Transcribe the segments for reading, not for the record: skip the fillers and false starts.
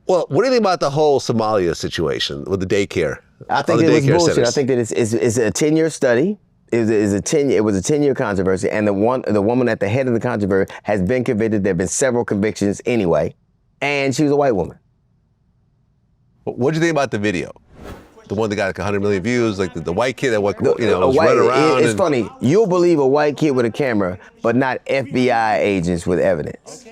Well, what do you think about the whole Somalia situation with the daycare? I think it was bullshit. Centers? I think that it's a 10-year study. It was a 10-year controversy, and the woman at the head of the controversy has been convicted. There have been several convictions anyway, and she was a white woman. What do you think about the video? The one that got like 100 million views, like the white kid that was running around. It's funny. You'll believe a white kid with a camera, but not FBI agents with evidence.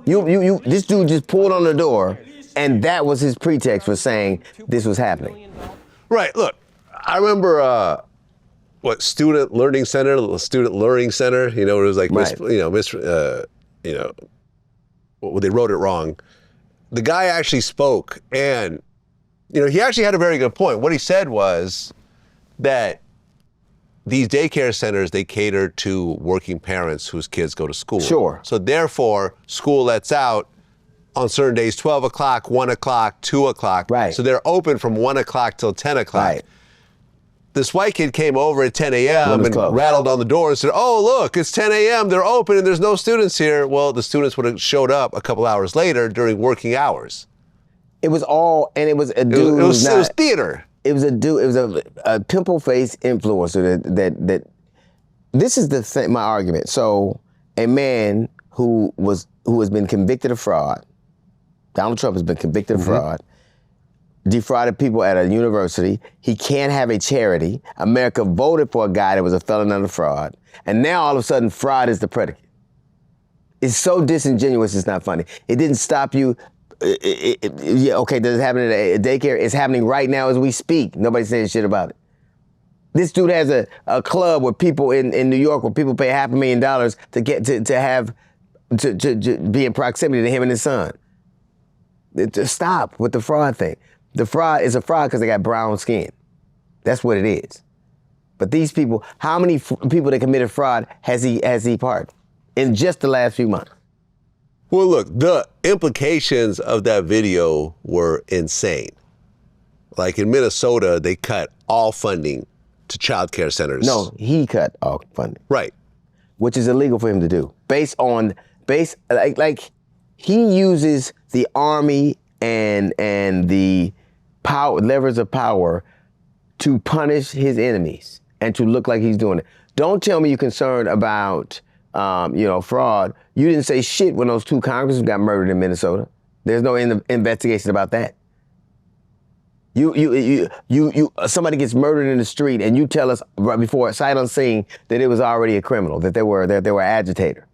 This dude just pulled on the door, and that was his pretext for saying this was happening. Right. Look, I remember student learning center. You know, it was like right. They wrote it wrong. The guy actually spoke, and he actually had a very good point. What he said was that these daycare centers, they cater to working parents whose kids go to school. Sure. So therefore, school lets out on certain days, 12 o'clock, 1 o'clock, 2 o'clock. Right. So they're open from 1 o'clock till 10 o'clock. Right. This white kid came over at 10 a.m. and rattled on the door and said, "Oh, look, it's 10 a.m. They're open and there's no students here." Well, the students would have showed up a couple hours later during working hours. It was all, and it was a dude. It was theater. It was a dude. It was a pimple-faced influencer that. This is the thing. My argument. So, a man who has been convicted of fraud. Donald Trump has been convicted of fraud. Defrauded people at a university. He can't have a charity. America voted for a guy that was a felon under fraud. And now all of a sudden, fraud is the predicate. It's so disingenuous, it's not funny. It didn't stop you. Okay, does it happen at a daycare? It's happening right now as we speak. Nobody's saying shit about it. This dude has a club where people in New York where people pay $500,000 to get to be in proximity to him and his son. To stop with the fraud thing. The fraud is a fraud because they got brown skin. That's what it is. But these people, how many people that committed fraud has he pardoned in just the last few months? Well, look, the implications of that video were insane. Like in Minnesota, they cut all funding to child care centers. No, he cut all funding. Right. Which is illegal for him to do. Like he uses the army and the levers of power to punish his enemies and to look like he's doing it. Don't tell me you're concerned about fraud. You didn't say shit when those 2 congressmen got murdered in Minnesota. There's no investigation about that. Somebody gets murdered in the street and you tell us right before sight unseen that it was already a criminal, that they were an agitator.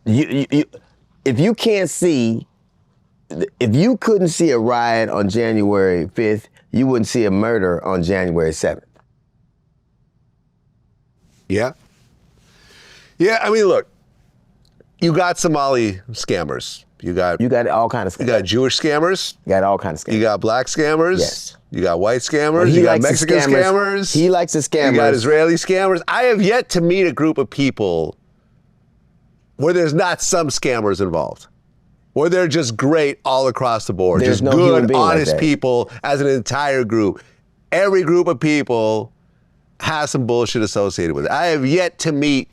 If you couldn't see a riot on January 5th, you wouldn't see a murder on January 7th. Yeah. Yeah, I mean, look, you got Somali scammers. You got all kinds of scammers. You got Jewish scammers. You got all kinds of scammers. You got black scammers. Yes. You got white scammers. You got Mexican scammers. He likes the scammers. You got Israeli scammers. I have yet to meet a group of people where there's not some scammers involved. Where they're just great all across the board. There's just no good, honest people as an entire group. Every group of people has some bullshit associated with it. I have yet to meet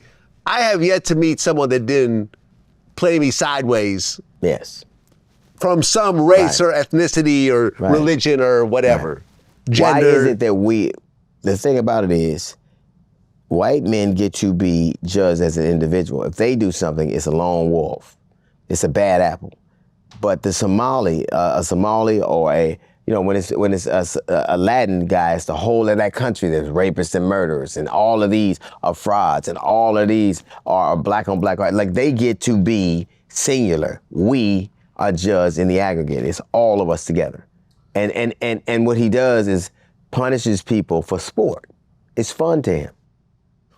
someone that didn't play me sideways. Yes. From some race or ethnicity or religion or whatever. Gender. Why is it that the thing about it is, white men get to be judged as an individual. If they do something, it's a lone wolf. It's a bad apple. But the Somali or when it's a Latin guy, it's the whole of that country that's rapists and murderers, and all of these are frauds, and all of these are black on black. Like they get to be singular. We are judged in the aggregate. It's all of us together. And what he does is punishes people for sport. It's fun to him.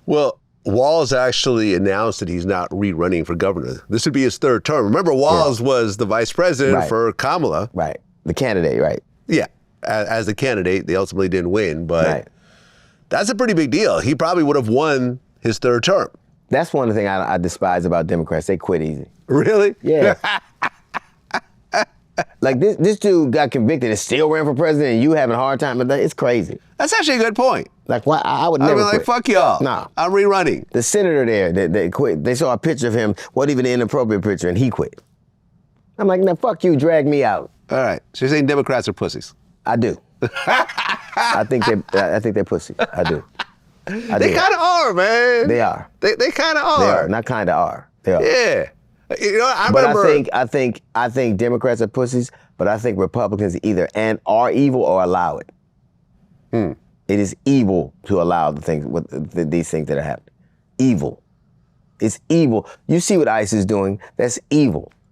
Well, Walz actually announced that he's not rerunning for governor. This would be his 3rd term. Remember, Walz was the vice president for Kamala. Right, the candidate, right. Yeah, as the candidate, they ultimately didn't win, but that's a pretty big deal. He probably would have won his 3rd term. That's one of the things I despise about Democrats. They quit easy. Really? Yeah. Like this dude got convicted and still ran for president, and you having a hard time with that? It's crazy. That's actually a good point. Like, why? I would never quit. Like, fuck y'all. Nah. I'm rerunning. The senator there, they quit. They saw a picture of him, wasn't even an inappropriate picture, and he quit. I'm like, now fuck you, drag me out. All right. So you're saying Democrats are pussies? I do. I think they're pussy. I do. They kind of are, man. They are. They kind of are. They are. Not kind of are. They are. Yeah. You know, I But remember. I think Democrats are pussies, but I think Republicans either are evil or allow it. It is evil to allow these things that are happening. Evil. It's evil. You see what ICE is doing? That's evil.